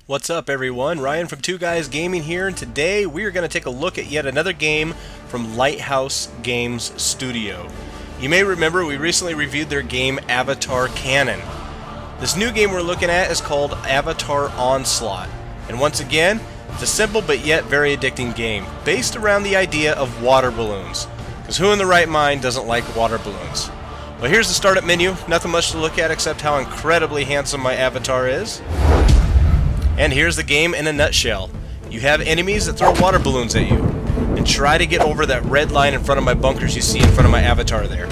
What's up everyone, Ryan from Two Guys Gaming here, and today we are going to take a look at yet another game from Lighthouse Games Studio. You may remember we recently reviewed their game Avatar Canon. This new game we're looking at is called Avatar Onslaught, and once again, it's a simple but yet very addicting game, based around the idea of water balloons. Because who in the right mind doesn't like water balloons? Well, here's the startup menu, nothing much to look at except how incredibly handsome my avatar is. And here's the game in a nutshell. You have enemies that throw water balloons at you, and try to get over that red line in front of my bunkers you see in front of my avatar there.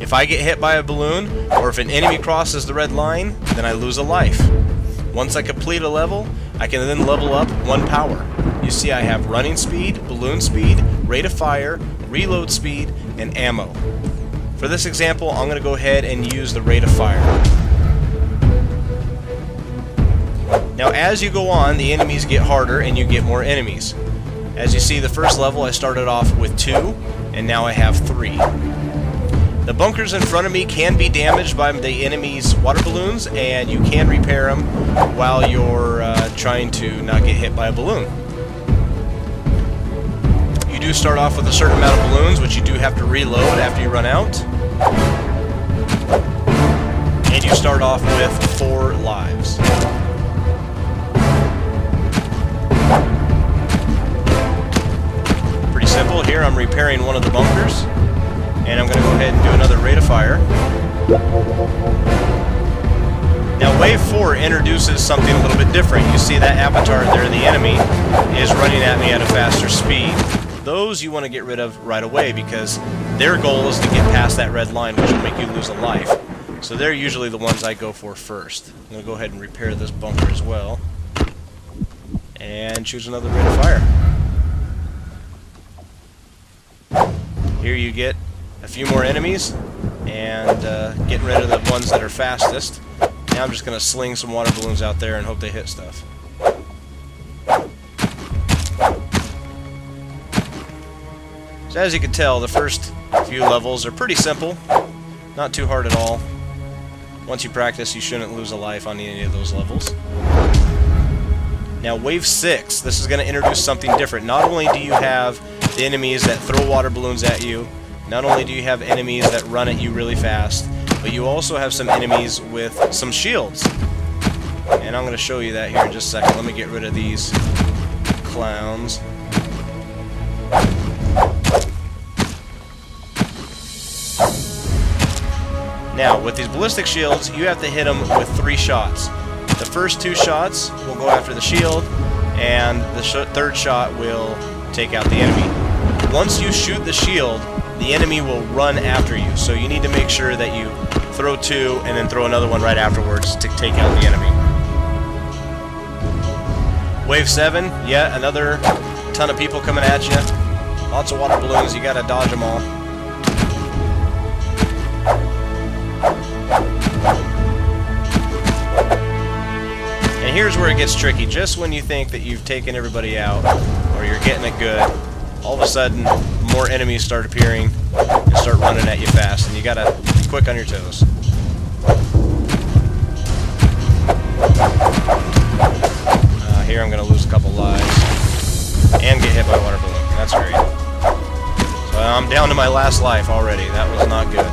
If I get hit by a balloon, or if an enemy crosses the red line, then I lose a life. Once I complete a level, I can then level up one power. You see I have running speed, balloon speed, rate of fire, reload speed, and ammo. For this example, I'm going to go ahead and use the rate of fire. Now as you go on, the enemies get harder and you get more enemies. As you see, the first level I started off with 2, and now I have 3. The bunkers in front of me can be damaged by the enemy's water balloons, and you can repair them while you're trying to not get hit by a balloon. You do start off with a certain amount of balloons, which you do have to reload after you run out. And you start off with 4 lives. Simple. Here I'm repairing one of the bunkers, and I'm going to go ahead and do another rate of fire. Now wave 4 introduces something a little bit different. You see that avatar there, the enemy, is running at me at a faster speed. Those you want to get rid of right away because their goal is to get past that red line, which will make you lose a life. So they're usually the ones I go for first. I'm going to go ahead and repair this bunker as well, and choose another rate of fire. Here you get a few more enemies, and getting rid of the ones that are fastest. Now I'm just going to sling some water balloons out there and hope they hit stuff. So as you can tell, the first few levels are pretty simple, not too hard at all. Once you practice, you shouldn't lose a life on any of those levels. Now wave 6, this is going to introduce something different. Not only do you have the enemies that throw water balloons at you, not only do you have enemies that run at you really fast, but you also have some enemies with some shields. And I'm going to show you that here in just a second. Let me get rid of these clowns. Now, with these ballistic shields, you have to hit them with 3 shots. The first 2 shots will go after the shield, and the third shot will take out the enemy. Once you shoot the shield, the enemy will run after you, so you need to make sure that you throw 2 and then throw another one right afterwards to take out the enemy. Wave 7, yeah, another ton of people coming at you. Lots of water balloons, you gotta dodge them all. And here's where it gets tricky. Just when you think that you've taken everybody out, or you're getting it good, all of a sudden more enemies start appearing and start running at you fast, and you gotta be quick on your toes. Here I'm gonna lose a couple lives and get hit by a water balloon. That's great. So I'm down to my last life already. That was not good.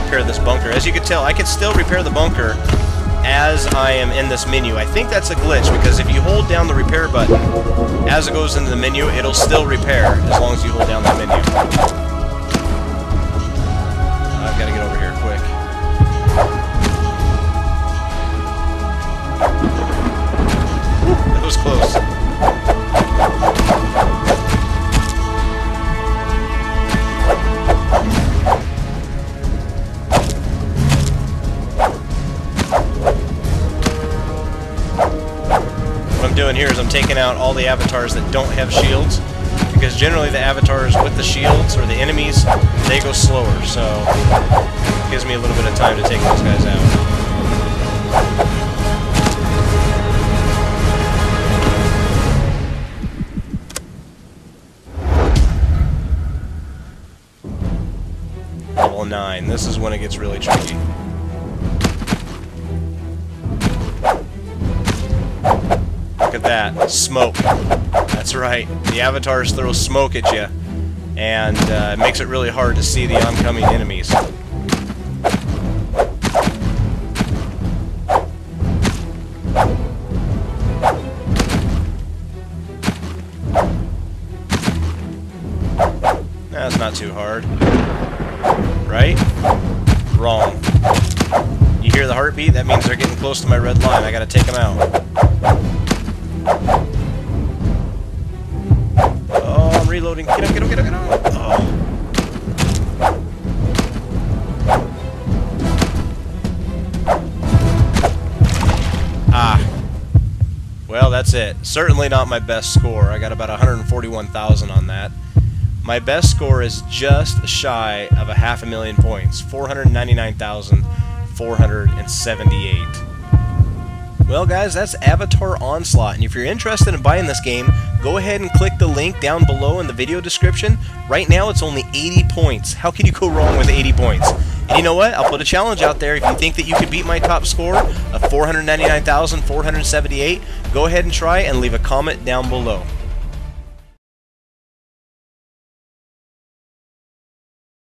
Repair this bunker. As you can tell, I can still repair the bunker as I am in this menu. I think that's a glitch, because if you hold down the repair button as it goes into the menu, it'll still repair as long as you hold down that menu. I've got to get over here quick. Whew, that was close. Doing here is I'm taking out all the avatars that don't have shields, because generally the avatars with the shields, or the enemies, they go slower, so it gives me a little bit of time to take those guys out. Level 9, this is when it gets really tricky. at that. Smoke. That's right. The avatars throw smoke at you, and it makes it really hard to see the oncoming enemies. That's not too hard. Right? Wrong. You hear the heartbeat? That means they're getting close to my red line. I gotta take them out. Oh, I'm reloading. Get him, get him, get him, get him! Oh. Ah. Well, that's it. Certainly not my best score. I got about 141,000 on that. My best score is just shy of 500,000 points, 499,478. Well, guys, that's Avatar Onslaught, and if you're interested in buying this game, go ahead and click the link down below in the video description. Right now, it's only 80 points. How can you go wrong with 80 points? And you know what? I'll put a challenge out there. If you think that you could beat my top score of 499,478, go ahead and try and leave a comment down below.